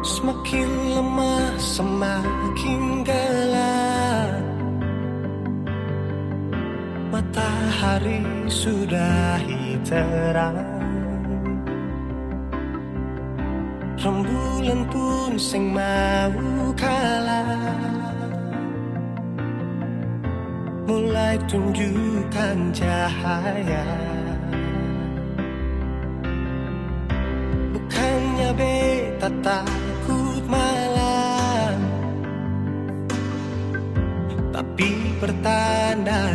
Semakin lemah, semakin gelap. Matahari sudah terang, rembulan pun sing mau kalah, mulai tunjukkan cahaya. Bukannya beta takut malam, tapi pertanda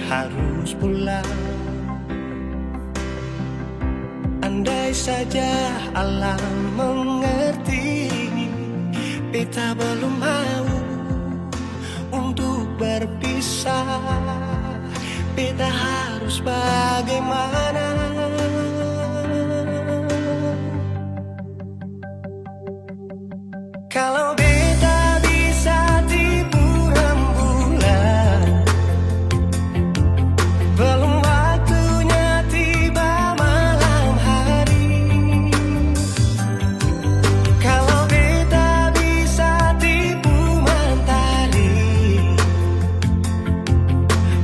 harus pulang. Andai saja alam mengerti, beta belum mau untuk berpisah. Beta harus bagaimana? Kalau beta bisa tipu rembulan, belum waktunya tiba malam hari. Kalau beta bisa tipu mentari,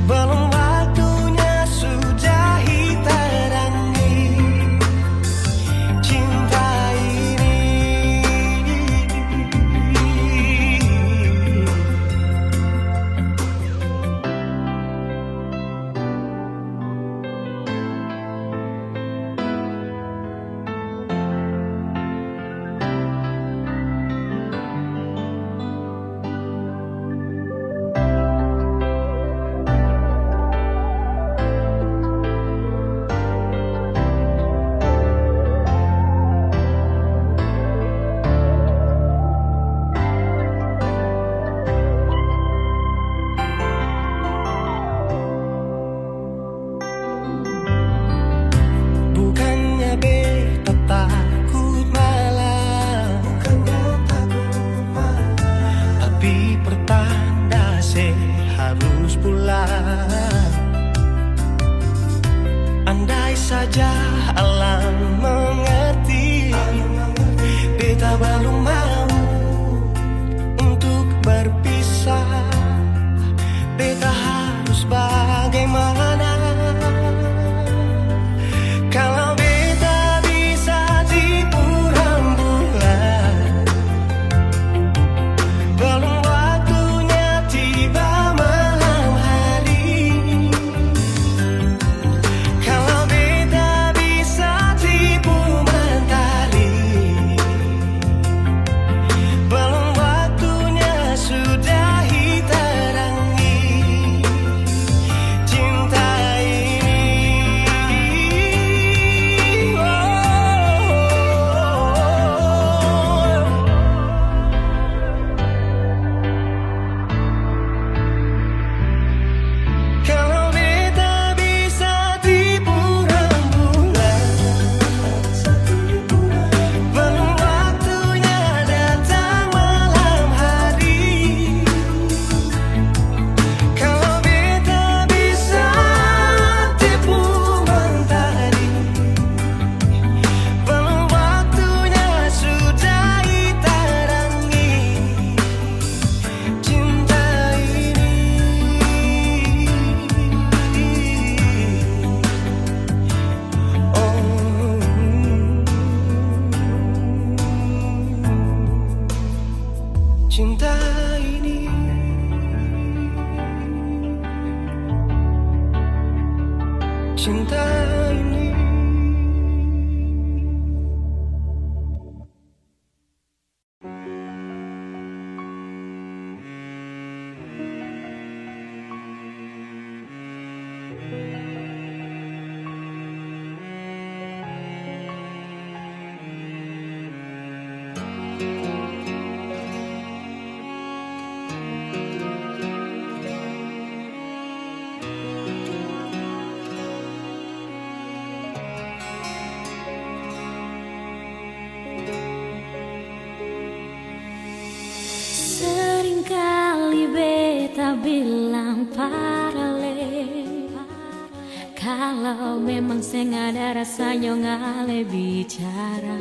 belum waktunya sudahi terangi cinta ini. Bukannya beta takut malam, tapi pertanda harus pulang. Andai saja alam mengerti, beta belum mau untuk berpisah. Beta harus bagaimana? Kalau beta bisa tipu rembulan, belum waktunya tiba malam hari. Kalau beta bisa tipu mentari, belum waktunya sudahi terangi cinta ini. Kalau beta bisa tipu rembulan, belum waktunya datang malam hari. Kalau beta bisa tipu mentari, belum waktunya sudahi terangi cinta ini. Cinta ini, cinta ini. Seringkali beta bilang parale, kalau memang seng ada rasanya ngale bicara.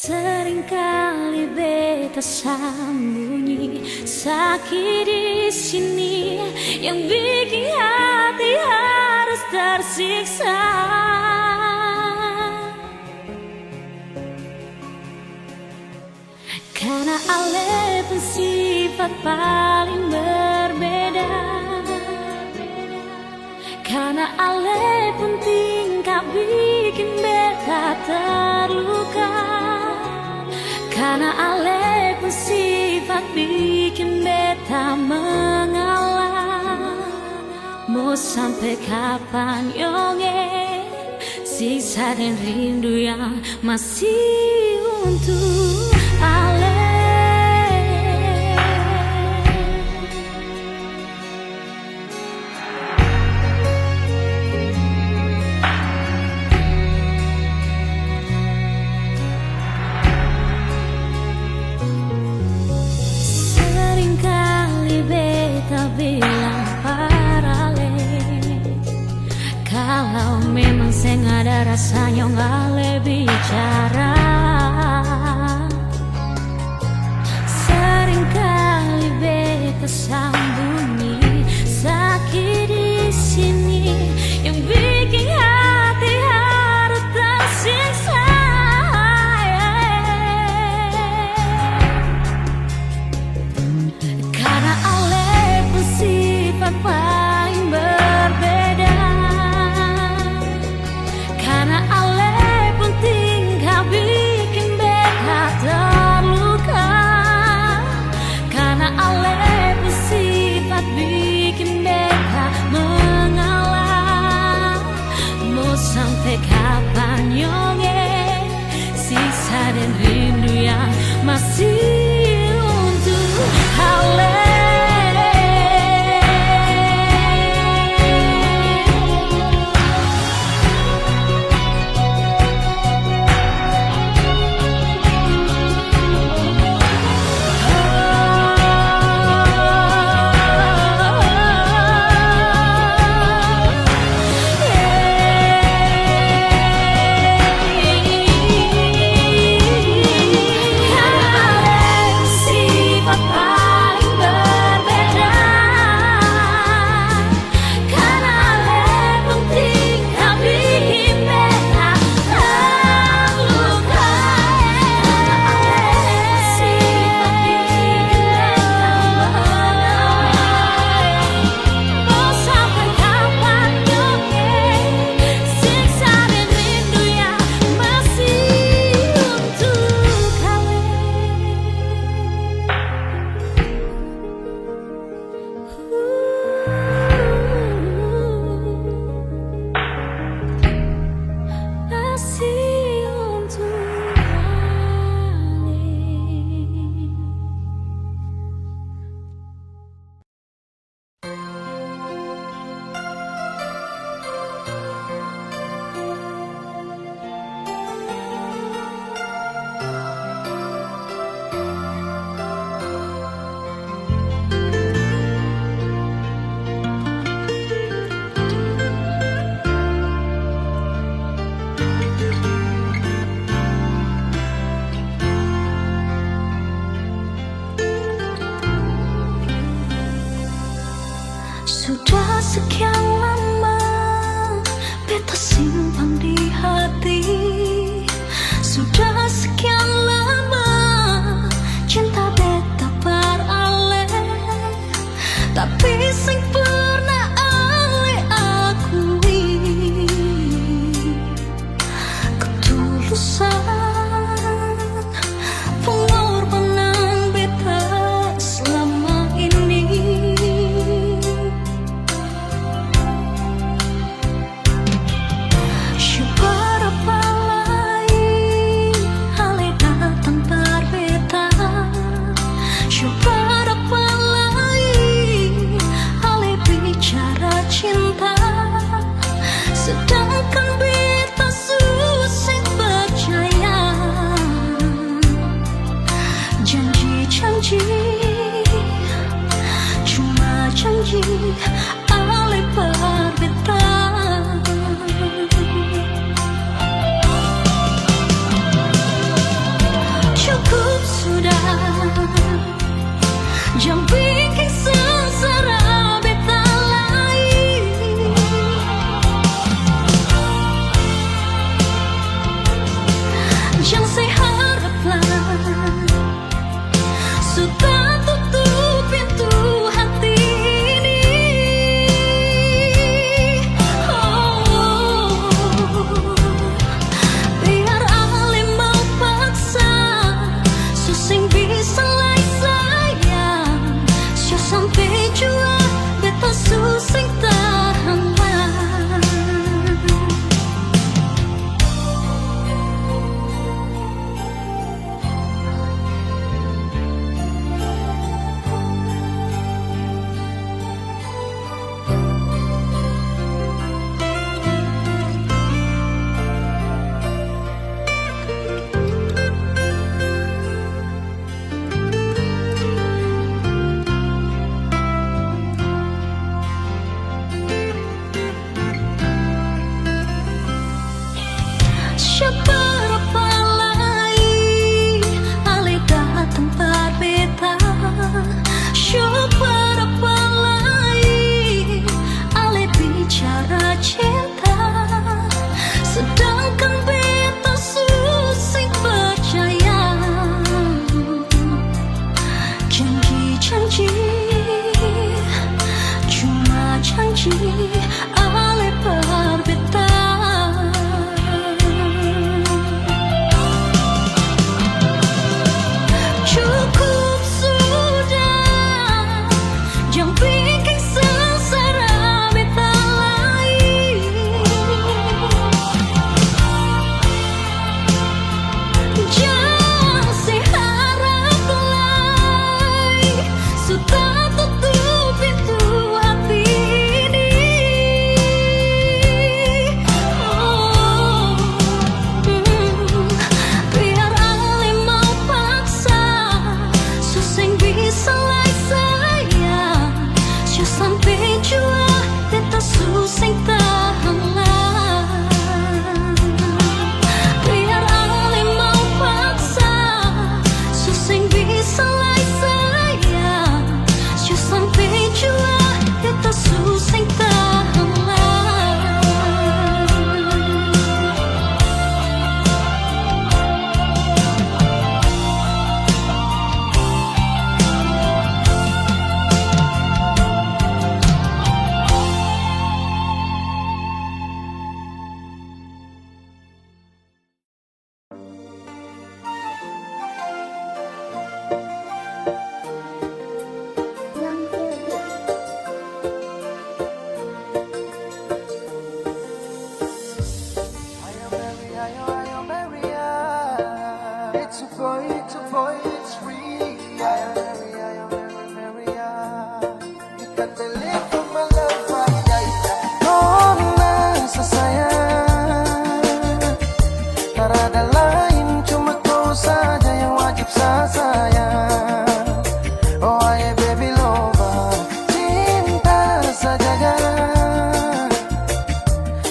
Seringkali beta sembunyi sakit di sini yang bikin hati harus tersiksa. Karena ale pun sifat paling berbeda. Karena ale pun tingkah bikin beta terluka. Karena ale pun sifat bikin beta mengalah. Mau sampai kapan yonge siksa dan rindu yang masih untuk ale. Bilang parale, kalau memang saya nggak ada rasanya nggak bicara. Seringkali beta sembunyi sakit di sini yang bikin hati harus tersiksa. Karena sifat paling berbeda. Karena ale pun tingkah bikin beta terluka. Karena ale pun sifat bikin beta mengalah. Mau sampai kapan yonge siksa dan rindu yang masih untuk ale. Sudah sekian lama beta simpan di hati. Sudah sekian lama cinta beta beralih. Tapi sing pernah ale akui ketulusan pengorbanan beta selama ini. Sedangkan beta susah percaya janji-janji, cuma janji ale berbeda. Jangan bikin sengsara beta lain. Jangan saya haraplah sudah tutup pintu hati ini. Biar Ale mau paksa susing bisa lai sayang. Sio sampai jua beta susing tahan lah. Siapa lagi Ale datang tempat beta. Siapa lagi Ale bicara cinta. Sedangkan beta susah percaya. Janji-janji cuma janji Ale berbeta. Cukup sudah, jangan bikin sengsara beta lain. Jangan seharap lagi sudah tutup pintu hati ini. Biar Ale mau paksa susing bisa lai sayang. Sio sampai jua beta susing tahan lah. Biar Ale mau paksa susing bisa lai sayang. Sio sampai jua beta susing tahan lah. Ayo Maria, it's a boy, it's free. Ayo Maria, you can believe in my love, oh nasa sayang, tak ada lain cuma kau saja yang wajib saya sayang. Oh ayo baby lover, cinta saja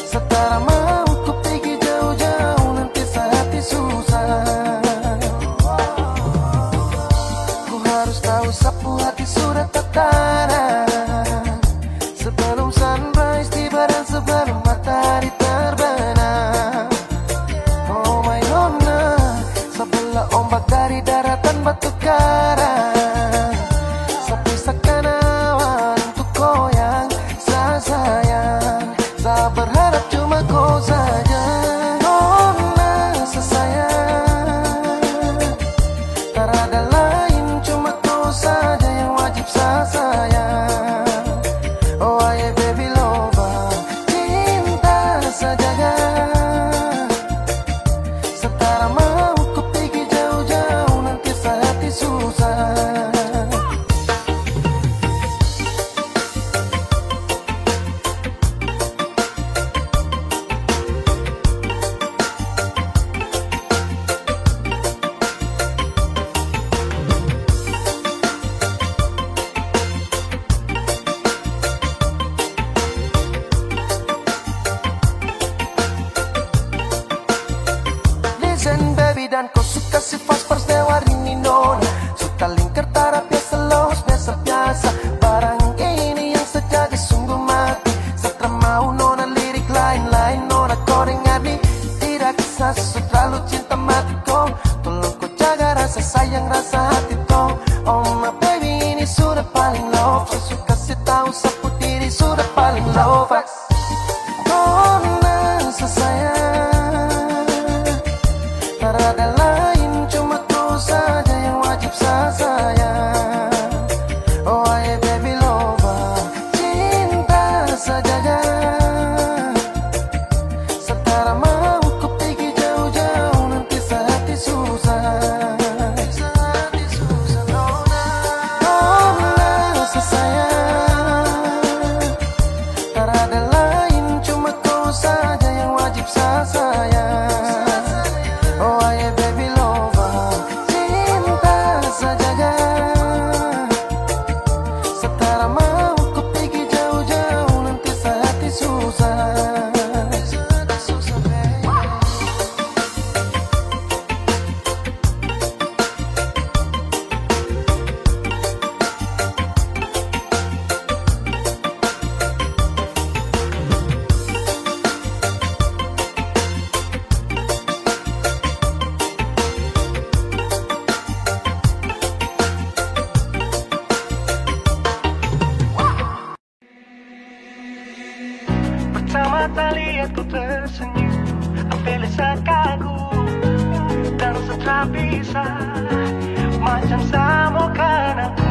setara mau ku pergi jauh-jauh nanti hati susah. Ku harus tahu sapu hati sudah tertara sebelum sunrise tiba dan sebelum matahari terbenam. Oh my nona, sebelah ombak dari daratan batu karang, sepisakan awan untuk goyang sayang. Saya berharap cuma kau saja, oh nasa sayang, tak ada lain cuma kau saja yang wajib saya sayang. Oh ayo baby lover, cinta saja setara mau ku pergi jauh-jauh nanti hati susah. kata lingkar tarap biasa los, biasa-biasa. Barang ini yang sejati sungguh mati. Setelah mau nona lirik lain-lain, nona kau dengar nih. Tidak kisah terlalu cinta mati kau. Tolong kau jaga rasa sayang, rasa hati kau. Oh my baby, ini sudah paling love. Saya kasih tahu sapu diri sudah paling love. Nona sayang, tak ada lain, cuma kau saja yang wajib saya sayang. Oh ay baby lover, cinta saja. Setara mau ku pergi jauh-jauh, nanti sehati susah. Nona sayang, tak ada lain, cuma kau saja yang wajib saya sayang. Oh ay baby lover, cinta saja. Setara mau ku pergi jauh-jauh, nanti sehati susah. Pertama lihat ku tersenyum, apel kagum dan setelah bisa macam sama kan aku.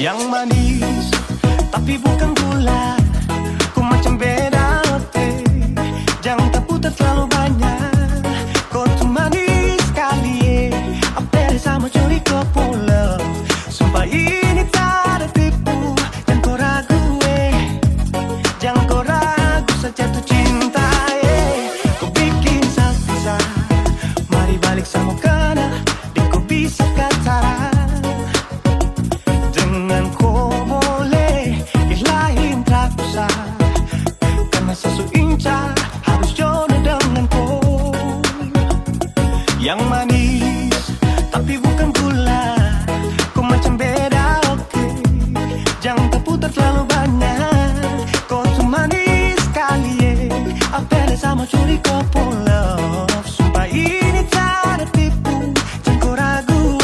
Yang manis tapi bukan gula, ku macam beda oke. Jangan tak putar terlalu banyak, kau tuh manis sekali. Apel sama curi kau pulang, sumpah ini tak ada tipu. Jangan kau ragu jangan kau ragu saja tuh cinta kau bikin sisa, mari balik sama kena di kau bisa kata. Dengan kau boleh ilahin tak usah, karena sesu incar harus jodoh dengan kau. Yang manis tapi bukan gula, kau macam beda oke. Jangan terputar terlalu banyak, kau tuh manis sekali apel sama curi kau pulang, sumpah ini tak ada tipu. Jangan kau ragu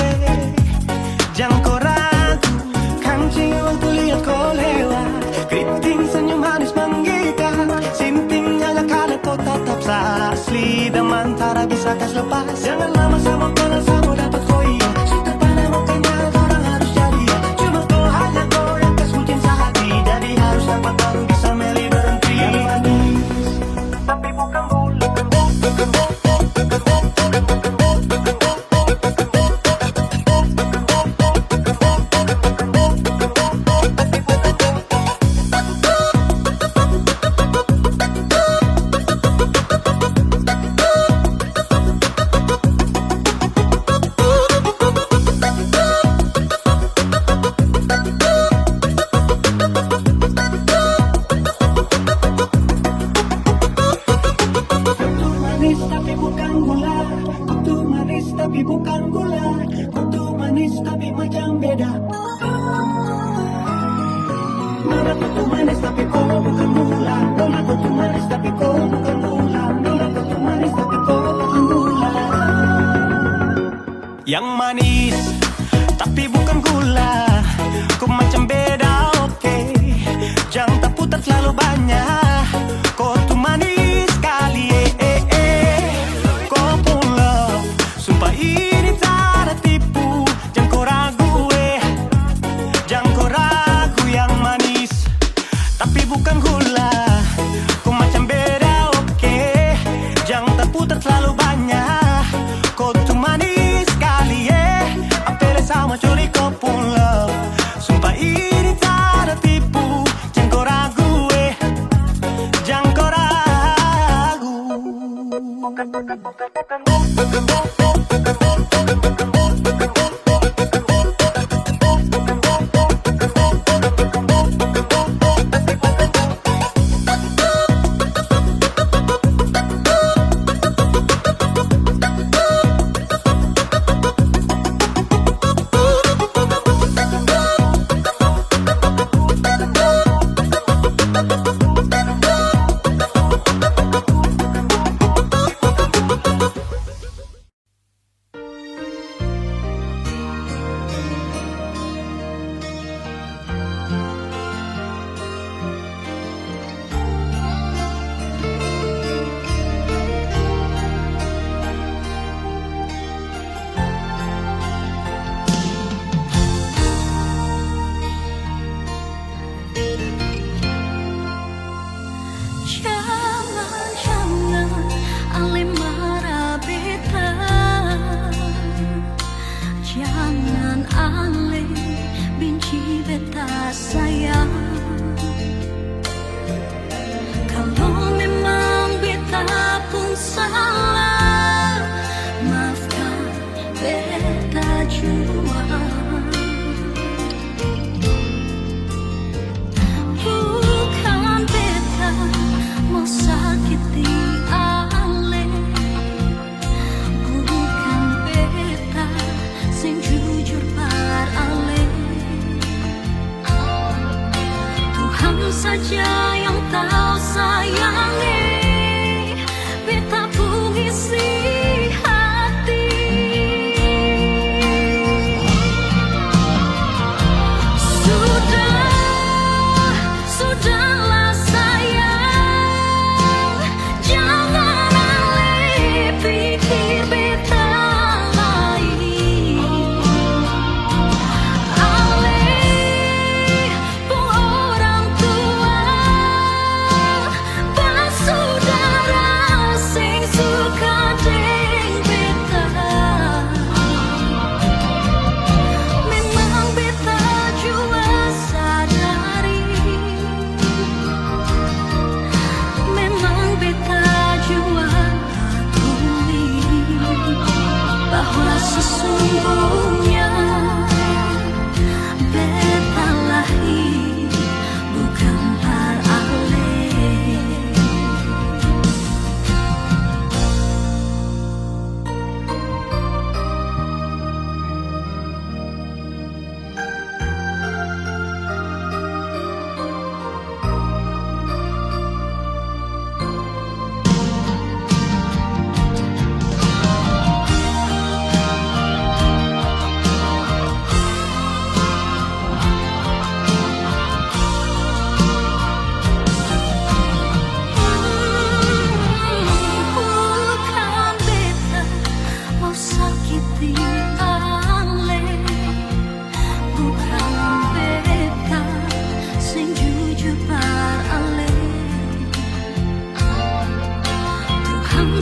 jangan kau ragu. Kancing waktu lihat kau lewat, keriting senyum manis menggigit. Simpingnya gak kalah kau tetap asli, dan mantara bisa kas lepas. Jangan lama sama kenal sama dapat kau iya. Sudah pada makanya orang harus jadi ya. Cuma kau hanya kau yang kas mungkin sehati, jadi harus dapat baru bisa meli berhenti. Yang manis tapi bukan gula. Tapi bukan gula, kau tuh manis tapi macam beda. Nona kau tuh manis tapi kau bukan gula. Nona kau tuh manis tapi kau bukan gula. Nona kau tuh manis tapi kau bukan gula. Yang manis tapi bukan gula, kau macam beda oke. Jangan tak putar terlalu banyak, kau tuh manis sekali kau pulang, sumpah ini tak ada tipu. Jangan kau ragu jangan kau ragu. Yang manis tapi bukan gula, kau macam beda oke. Jangan tak putar terlalu banyak, kau tuh manis sekali apel sama curi kau pulang, sumpah ini tak ada tipu. Jangan kau ragu jangan kau ragu.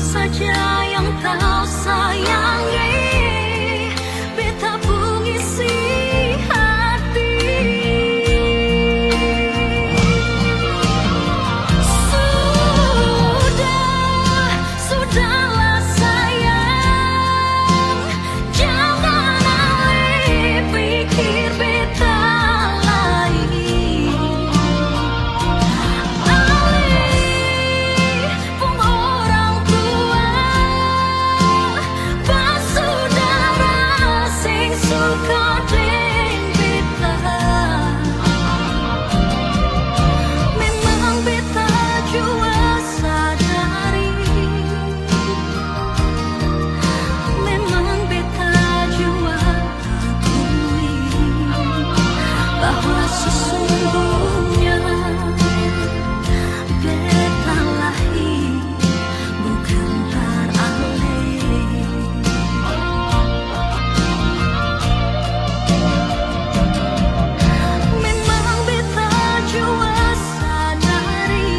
saja yang kau sayangi, beta pengisi hati. Sudahlah sayang, jangan alih pikir beta lain. Alih pun orang tua, bersaudara sing suka deng beta. Memang beta jua sadari, memang beta jua akui bahwa sesungguhnya beta lahir bukan teralih. Memang beta jua sadari,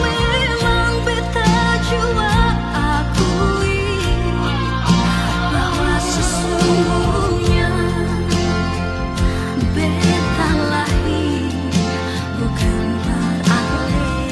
memang beta jua akui bahwa sesungguhnya beta lahir bukan teralih.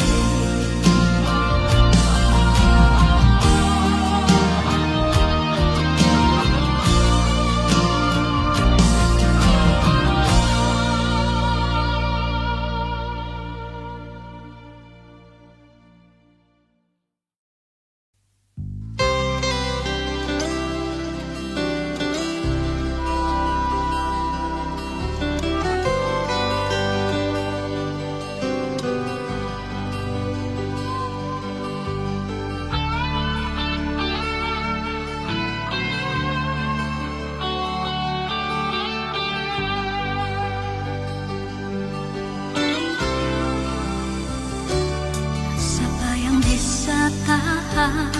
Siapa yang bisa tahan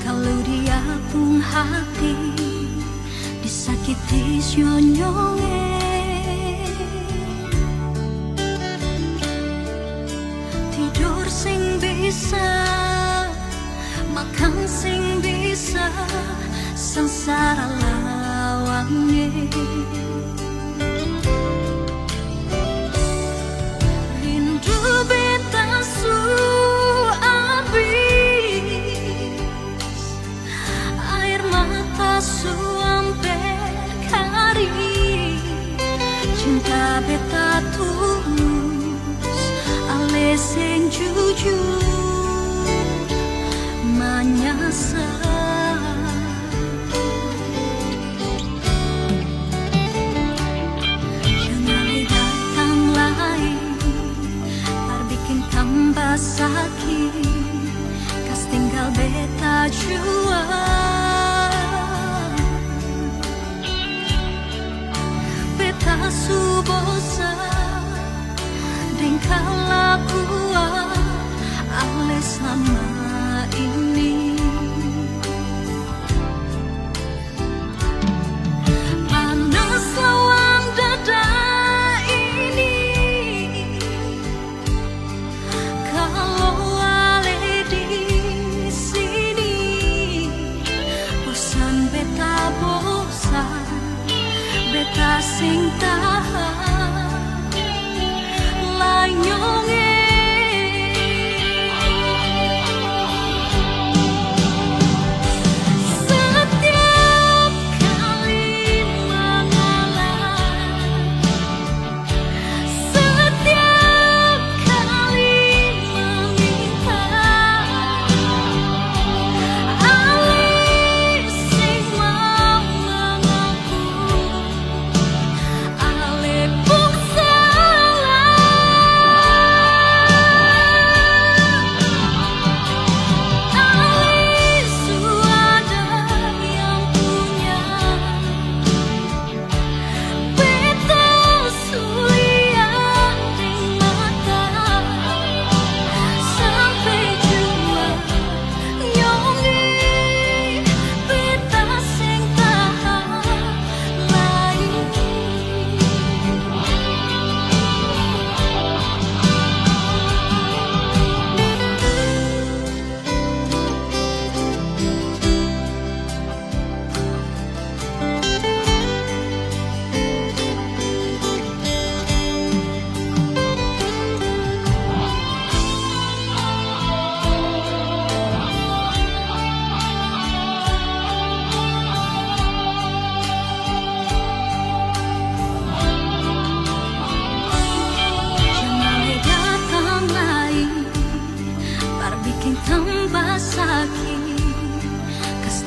kalau dia pun hati disakiti nyonyonge. Tidur sing bisa, makan sing bisa, sengsara lawange. Rindu beta su habis, air mata su amper kari. Cinta beta tulus, ale sing jujur menyesal. Jangan datang lain, tar bikin tambah sakit, kas tinggal beta jua. Beta su bosan deng kelakuan ale sama ini. Panas lawang dada ini, kalau ale di sini. Bosan beta bosan, beta sing tahan, lanyonge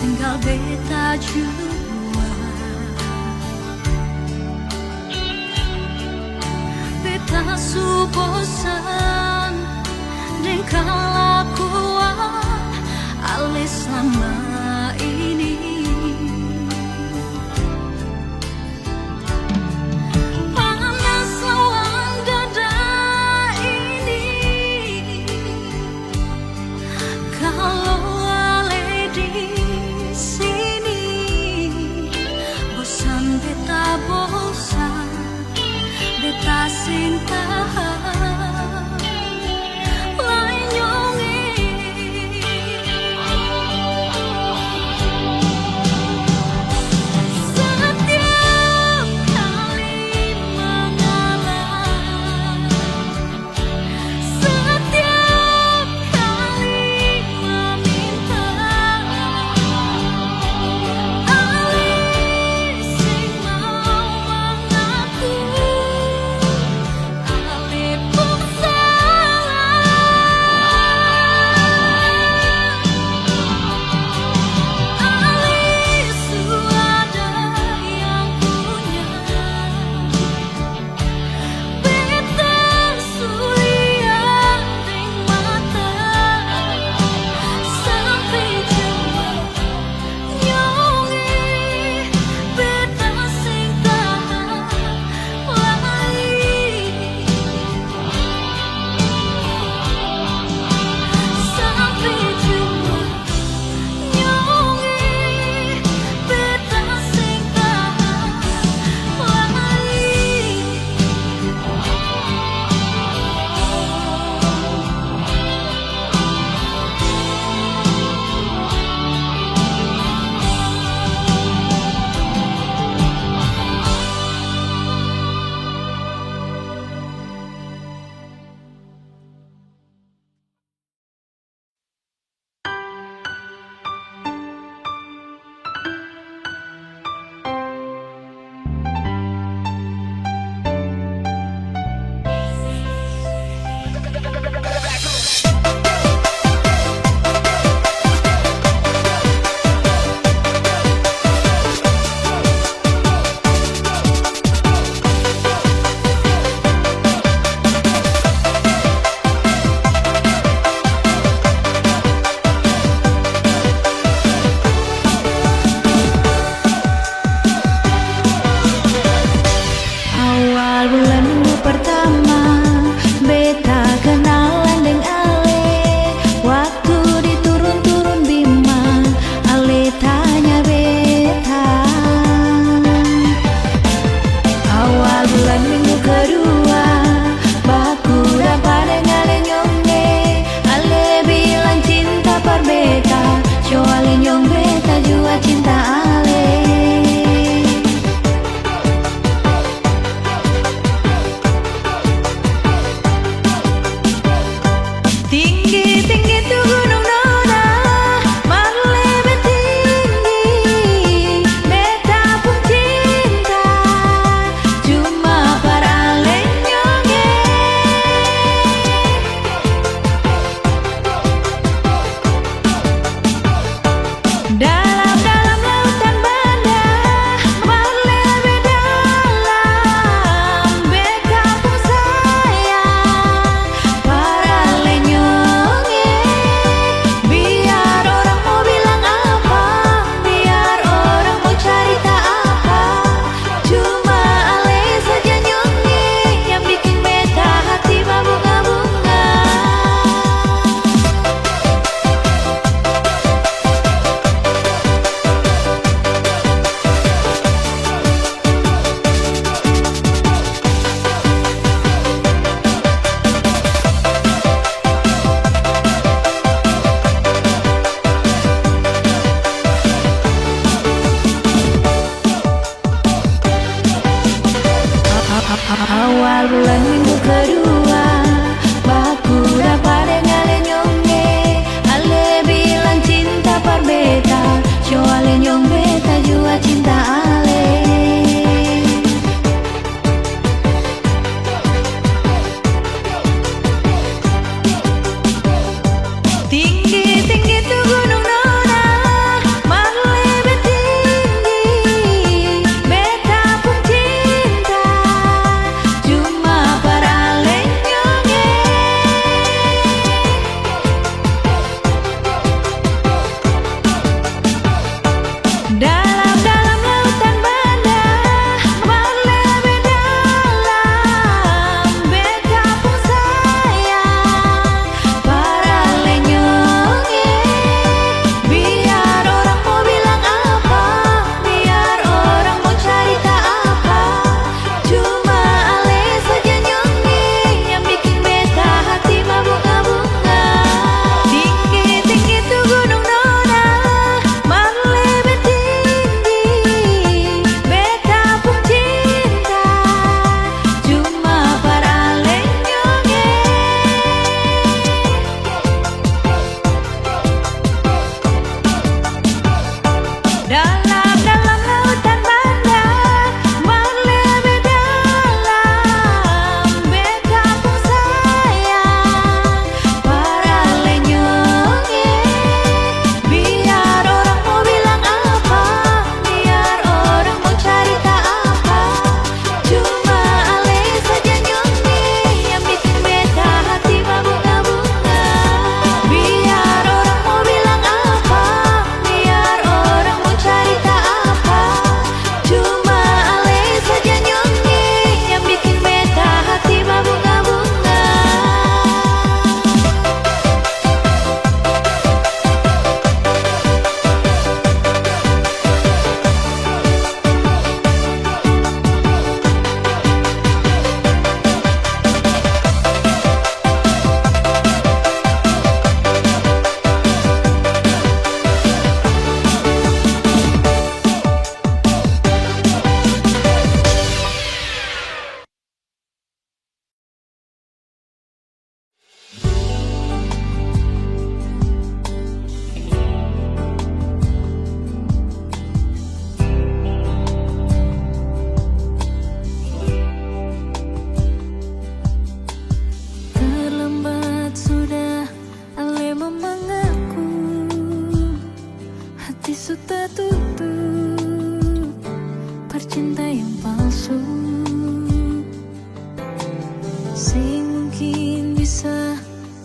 tinggal beta jua. Beta su bosan dan kelakuan ale selama ini. Panas lawan dada ini, kalau ale di sini. Bosan beta bosan, beta sing tahan.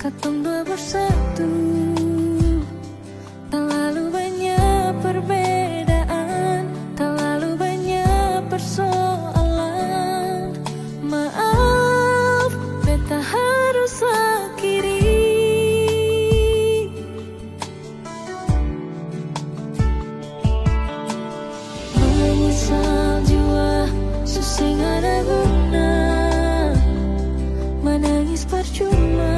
Katong dua bersatu, tak lalu banyak perbedaan, tak lalu banyak persoalan. Maaf, beta harus akhiri. Menyesal jua, susah ada guna, menangis percuma,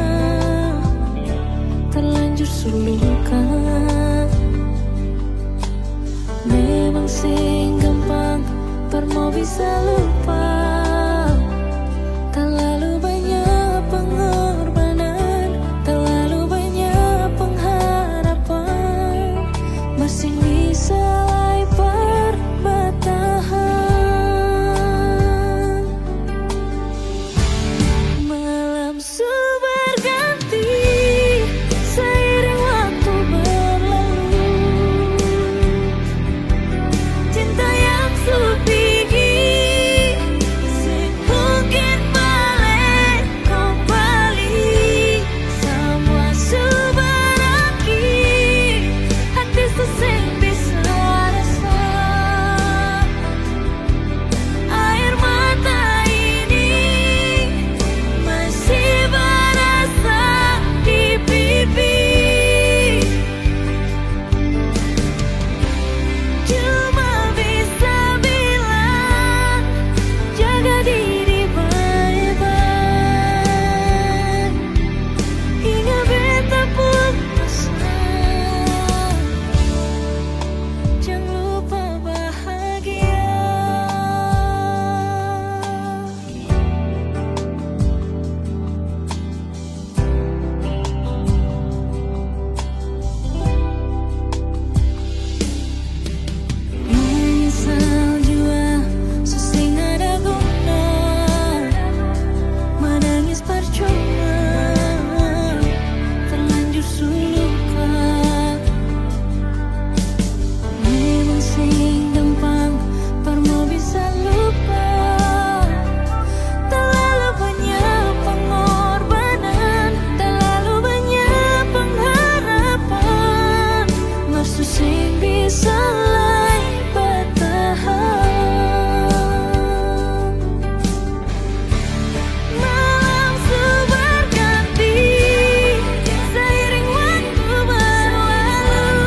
terlanjur suluka. Memang sing gampang permo bisa lupa, terlalu banyak pengorbanan, terlalu banyak pengharapan, masih bisa lebar bertahan. Malam berganti seiring waktu berlalu, cinta yang supigi mungkin balik kembali. Semua berakhir, hati sesing bisa rasa air mata ini masih berasa di pipi. Cuma bisa bilang jaga diri baik-baik. Ingat beta pun pesan, jangan lupa bahagia. Menyesal jua, susah ada guna, menangis percuma, terlanjur suluka. Memang sing gampang permo bisa lupa, terlalu banyak pengorbanan, terlalu banyak pengharapan, masih sing bisa bertahan. Malam berganti seiring waktu berlalu,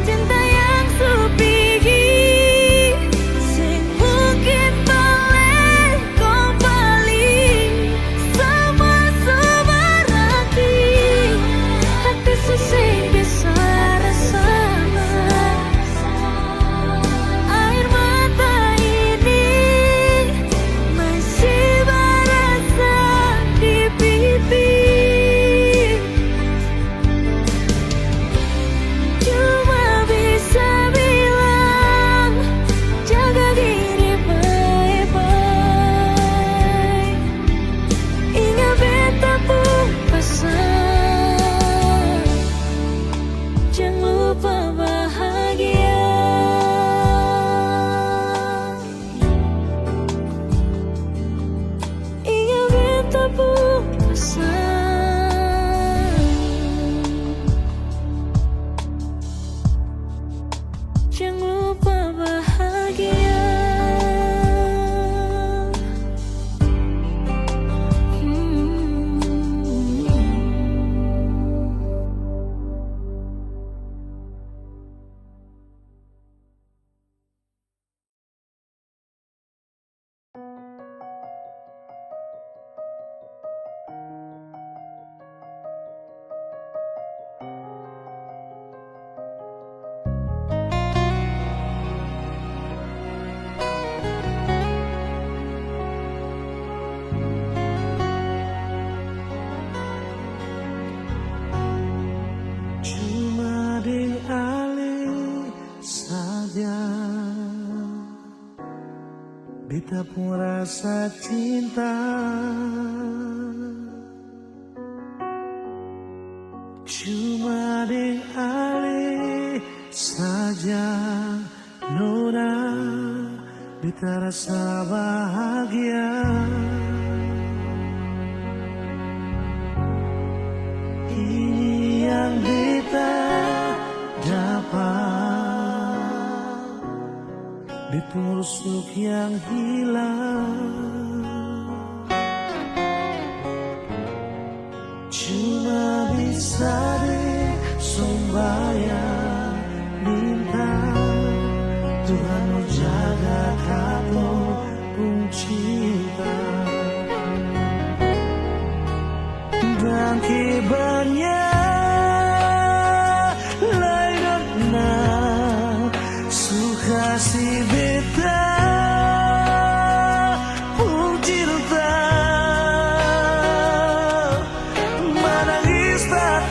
cinta yang supigi sing mungkin balik kembali. Semua berakhir, hati sesing bisa rasa air mata ini masih berasa di pipi. Cuma bisa bilang jaga diri baik-baik. Ingat beta pun pesan, jangan lupa bahagia. Ingat beta pun pesan, jangan lupa bahagia. Cuma dialih saja beta pun rasa cinta. Cuma dialih saja nona beta rasa bahagia. busuk yang hilang, cuma bisa disembahyang minta Tuhan jaga kamu pun cinta, dan kibarnya lain na suka si beta pun cinta menangis tak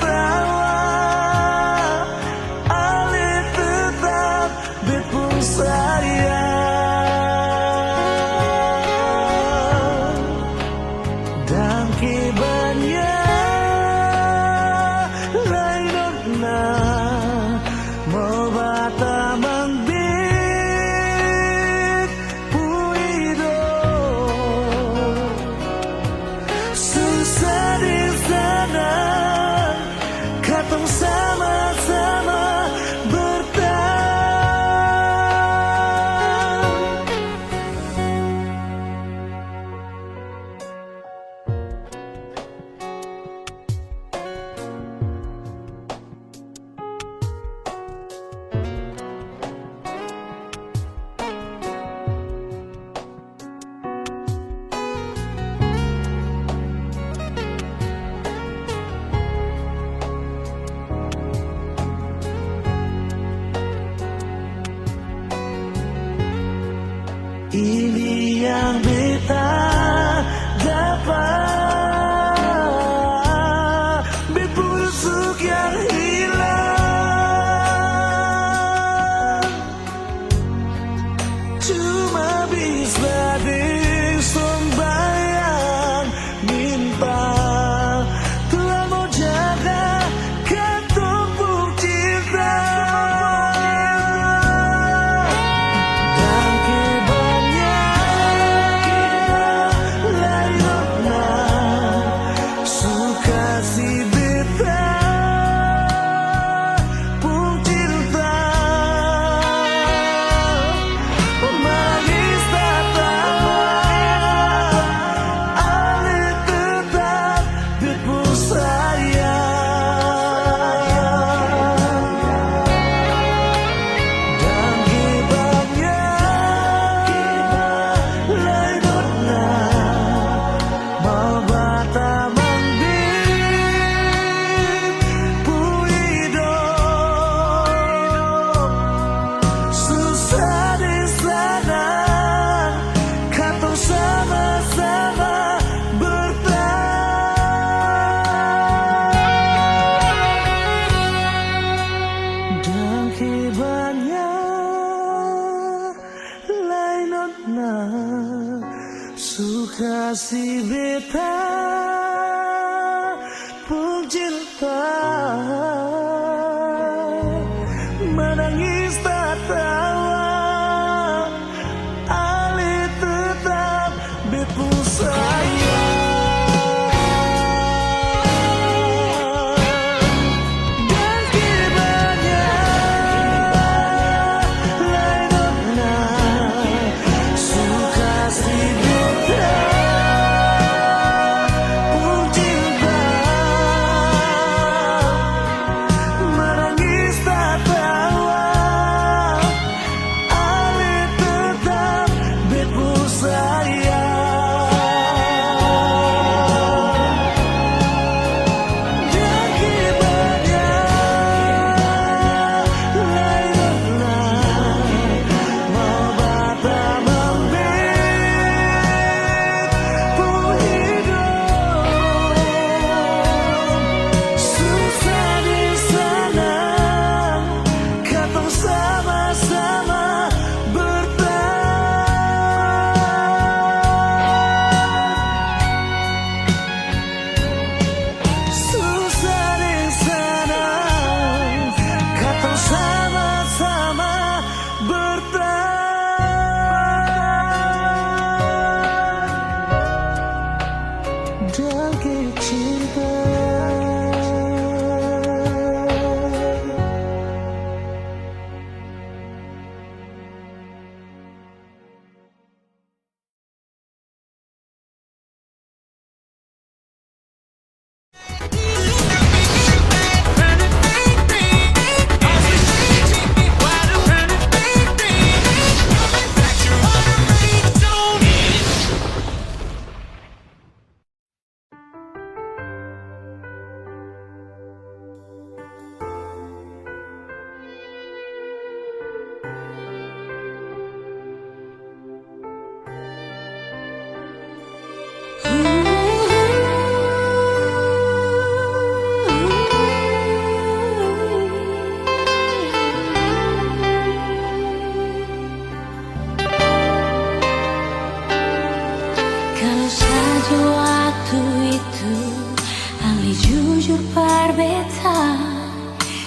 jujur berbeda,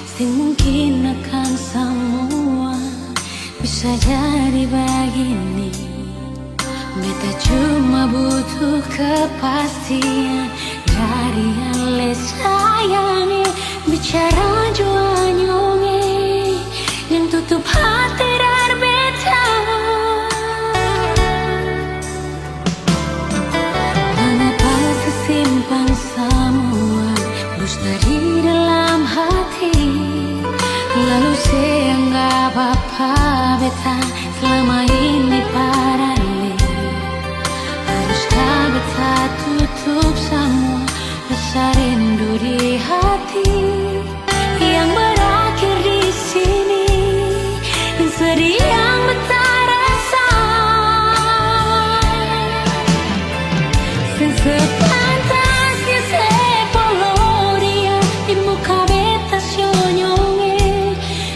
sing mungkin akan semua bisa jadi begini. Beta cuma butuh kepastian dari yang le sayangi, bicara jua nyonge yang tutup hati dan beta. Mengapa sesimpan semua dusta di dalam hati, lalu seanggap apa beta selama ini paralel. Haruskah beta tutup semua rasa rindu di hati yang berakhir di sini, dan sedih yang beta rasa. Sepantasnya sepuluh dia di muka beta senyonge,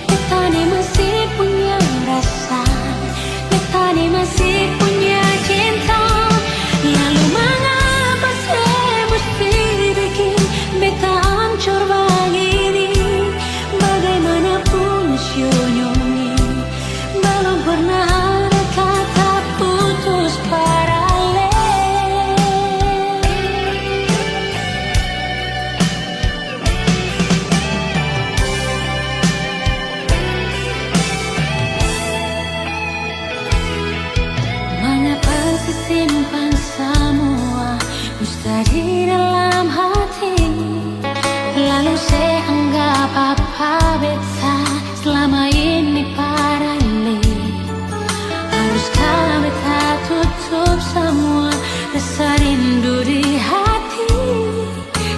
beta ni masih punya rasa, beta ni masih punya cinta. Lalu mengapa saya mesti bikin beta hancur begini? Bagaimanapun senyonge, belum pernah ada kata putus paralel. Mengapa simpan semua dusta di dalam hati, lalu saya anggap apa beta selama ini paralel. Haruskah beta tutup semua rasa rindu di hati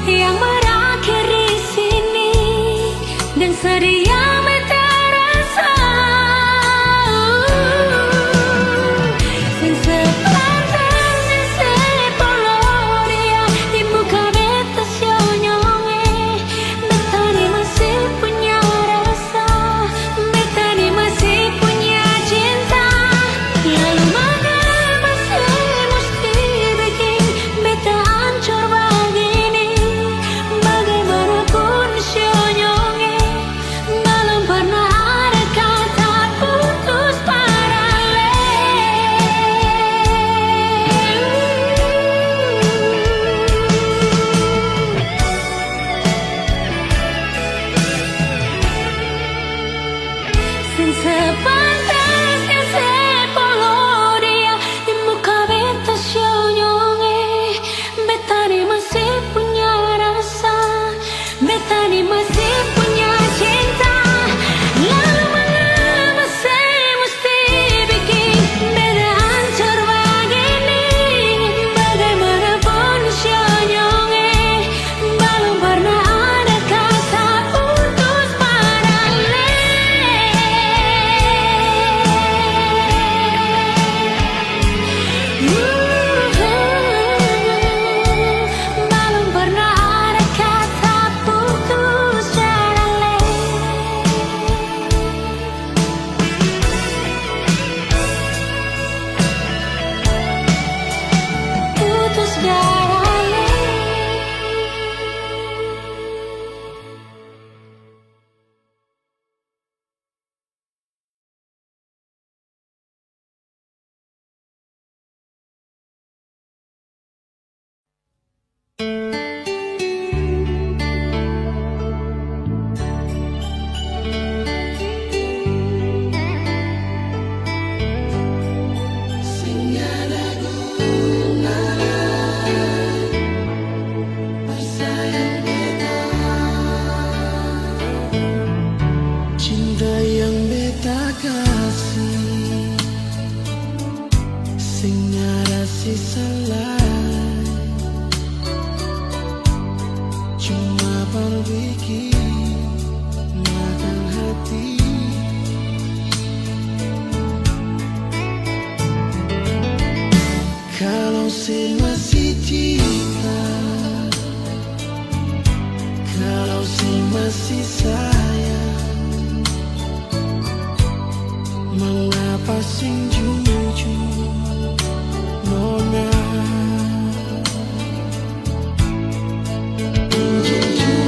yang berakhir di sini, dan sedih yang beta rasa. Sepantasnya sepuluh dia di muka beta senyonge, beta ni masih punya rasa, beta ni masih punya cinta. Lalu mengapa saya mesti bikin beta hancur begini? Bagaimanapun senyonge, belum pernah ada kata putus paralel. Sepantasnya sepuluh dia di muka beta senyonge, beta ni masih punya rasa, beta ni masih punya cinta. Lalu mengapa saya mesti bikin beta hancur begini? Bagaimanapun senyonge, belum pernah ada kata putus paralel. Belum pernah ada kata putus paralel. Putus paralel. Cinta yang beta kasih, sing ada sisa lain, cuma berbikin makan hati. Kalau saya masih cinta, kalau saya masih sayang, mengapa sing jujur nona? Jujur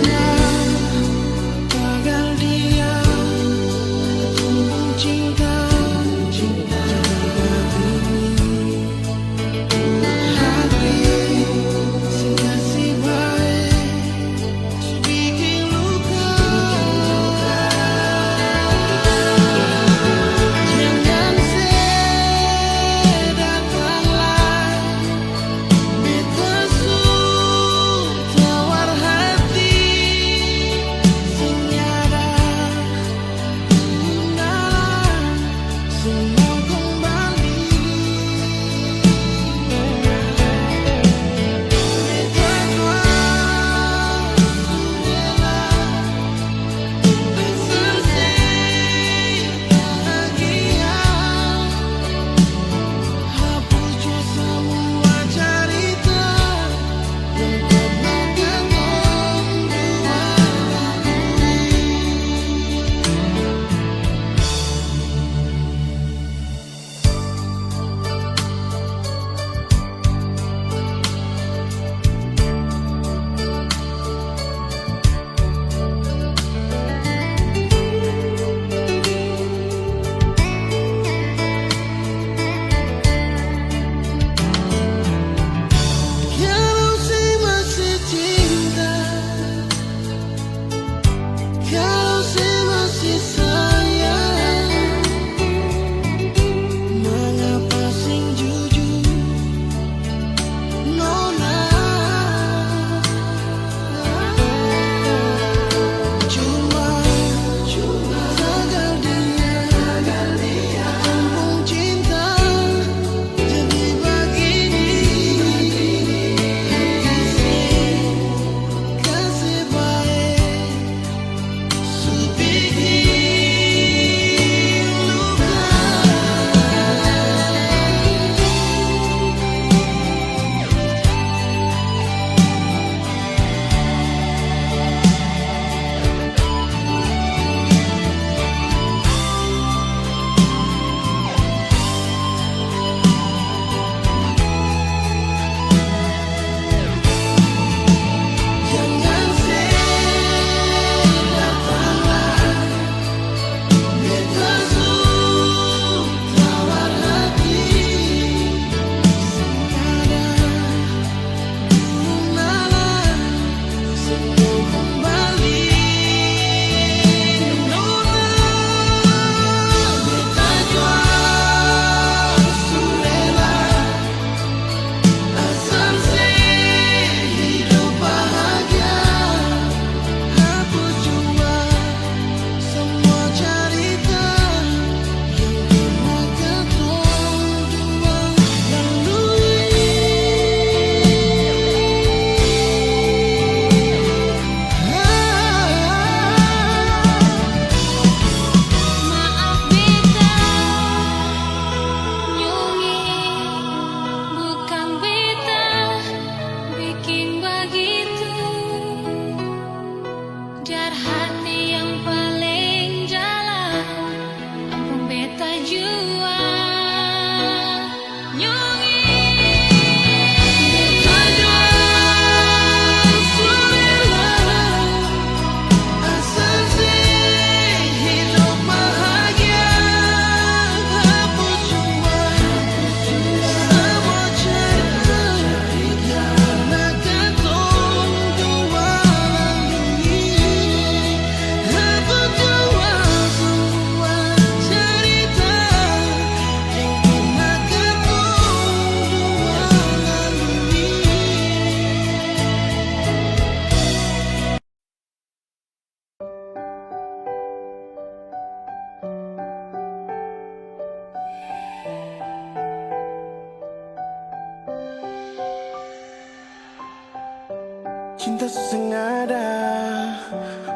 Cinta sesengada,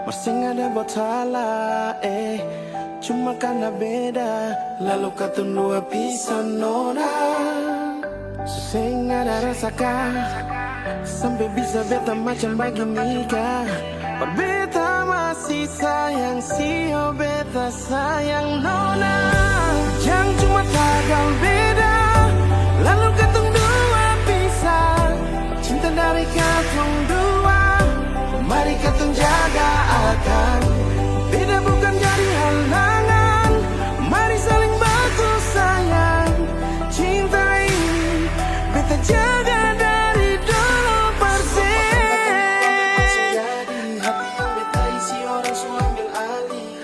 bersengada buat salah, cuma karena beda, lalu kata dua pisah nona. Sesengada rasakan, sampai bisa beta macam begini kah. Berbeta masih sayang, sio beta sayang nona. Jangan cuma tagal beda, lalu kata dua pisah. Cinta dari katong dua, mari katong jaga akan. Beda bukan jadi halangan, mari saling bantu sayang. Cinta ini beta jaga dari dulu persen. Jadi hati yang beta isi orang su ambil alih.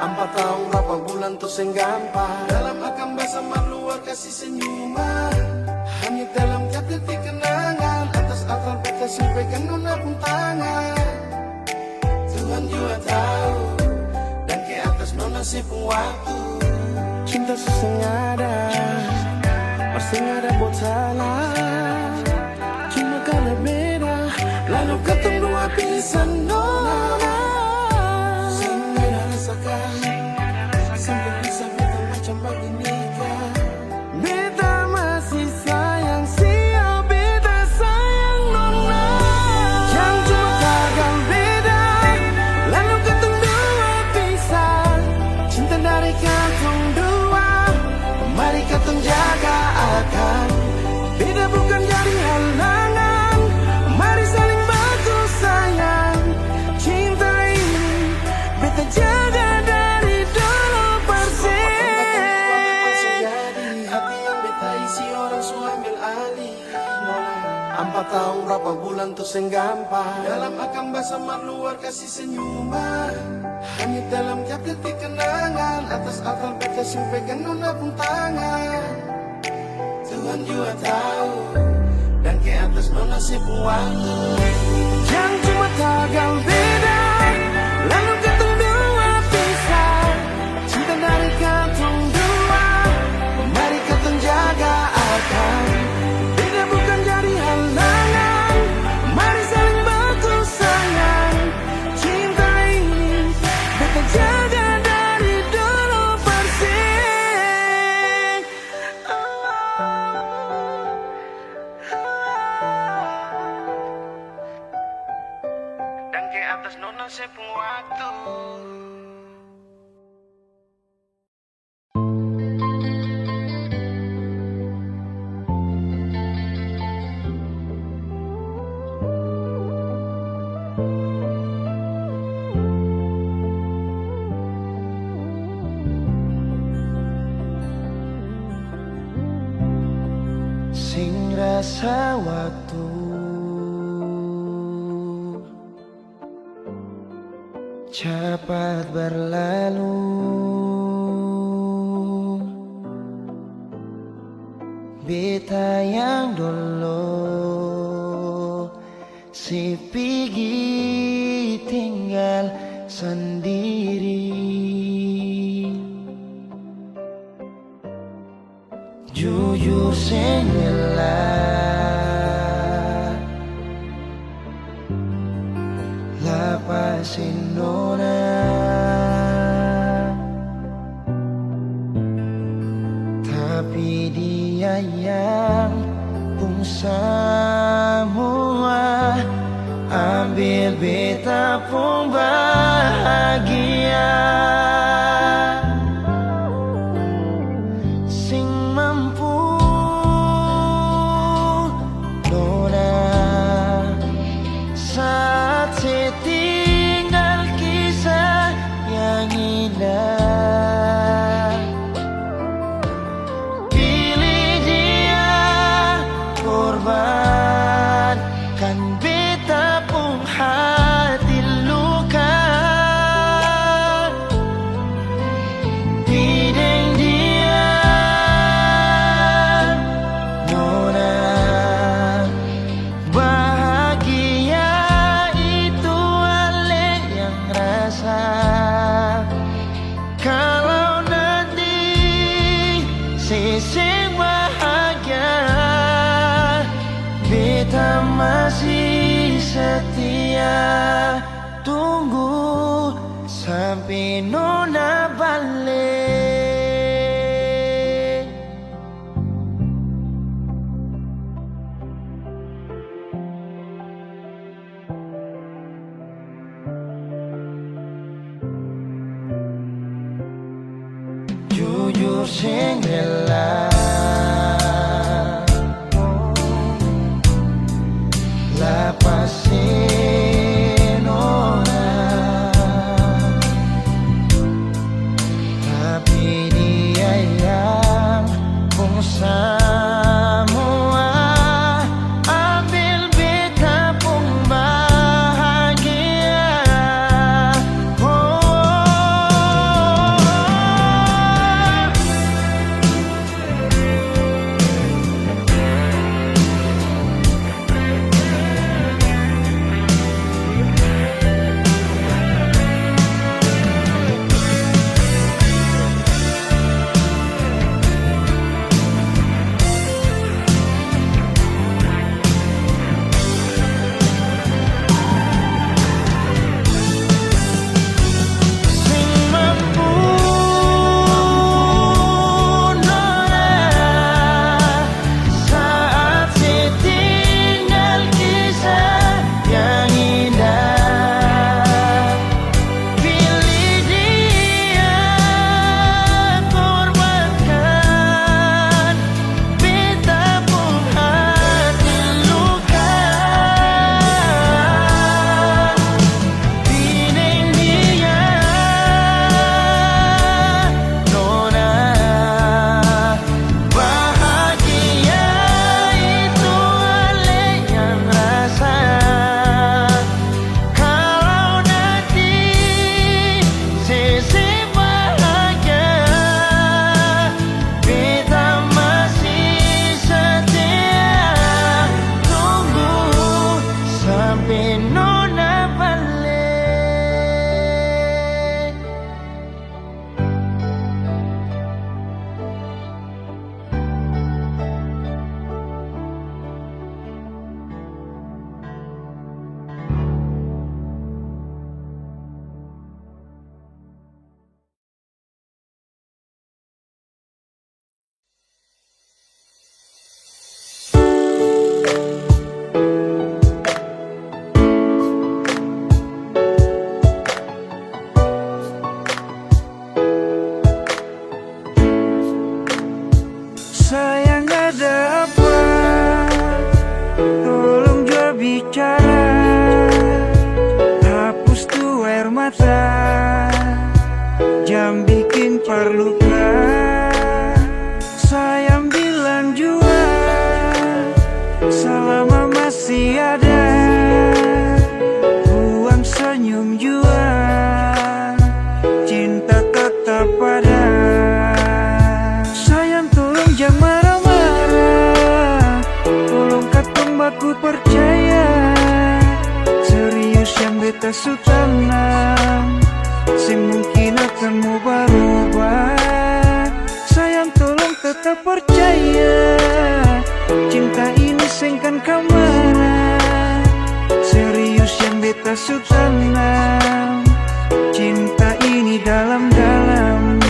4 tahun berapa bulan tuh seng gampang, dalam akan bahasa luar kasih senyuman. Hanya dalam tiap detik kenangan, atas akal beta sampaikan nona pun tangan. Tuhan juga tahu, dan ke atas nona si pun waktu. Cinta sesengada, bersengada buat salah. Cuma karena beda, lalu ketemu dua pisah nona. Sengada rasakan, sampai bisa beta macam begini kah. Beta masih sayang, sio beta sayang nona. Jangan cuma tagal beda, lalu ketemu dua pisah. Cinta dari katong dua, mari katong jaga akan. Beda bukan jadi halangan, mari saling bantu sayang. Cinta ini beta jaga dari dulu persen. Jadi hati yang beta isi orang su ambil alih. 4 tahun berapa bulan tuh seng gampang, dalam akan bahasa luar kasih senyuman. Hanya dalam tiap detik kenangan, atas akal beta sampaikan nona pun tangan. Tuhan juga tahu, dan ke atas nona si pun waktu. Jangan cuma tagal beda, lalu ketemu dua pisah. Cinta dari katong dua, mari katong jaga akan. Beda bukan jadi halangan, mari saling bantu sayang. Cinta ini beta jaga dari dulu persen. Dan ke atas nona si pun waktu. Sing rasa waktu cepat berlalu, beta yang dulu si pergi tinggal sendiri. Jujur sengelah lapasin nona, tapi dia yang pun semua ambil beta pun bahagia. Sing mampu nona saat setinggal kisah yang indah. Pilih dia korban, kan beta pun hati luka. sampai nona balik. Jujur sing rela lepasin orang, tapi dia yang pun semua ambil beta pun bahagia. Sayang ada apa? Tolong jawab bicara. Hapus tuh air mata, jam bikin perluka. Sayang bilang jua, selama masih ada. Buang senyum jua, cinta tetap ada. Jangan marah-marah, tolong katong baku percaya. Serius yang beta su tanam, semungkin akan mau berubah. Sayang tolong tetap percaya, cinta ini sengkan kamana. Serius yang beta su tanam, cinta ini dalam-dalam.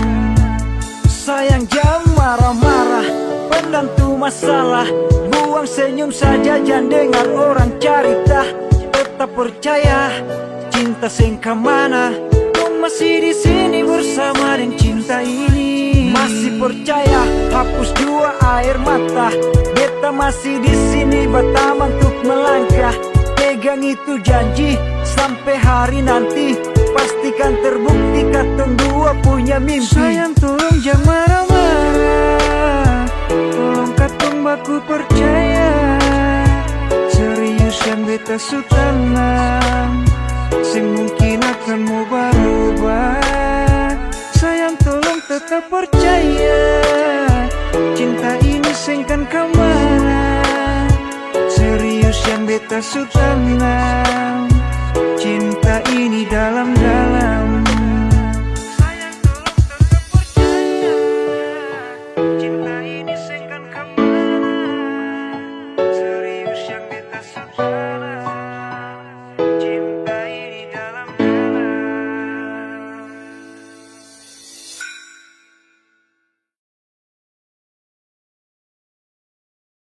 Sayang jangan marah-marah, pendam tuh masalah. Buang senyum saja, jangan dengar orang cerita. Tetap percaya, cinta sengka mana. Kau masih di sini bersama dengan cinta ini. Masih percaya, hapus dua air mata. Beta masih di sini bertaman untuk melangkah. Pegang itu janji, sampai hari nanti pastikan terbukti katong dua punya mimpi. Sayang tolong jangan marah-marah, tolong katong baku percaya. Serius yang beta su tanam, semungkin akan mau berubah. Sayang tolong tetap percaya, cinta ini sengkan kamana. Serius yang beta su tanam,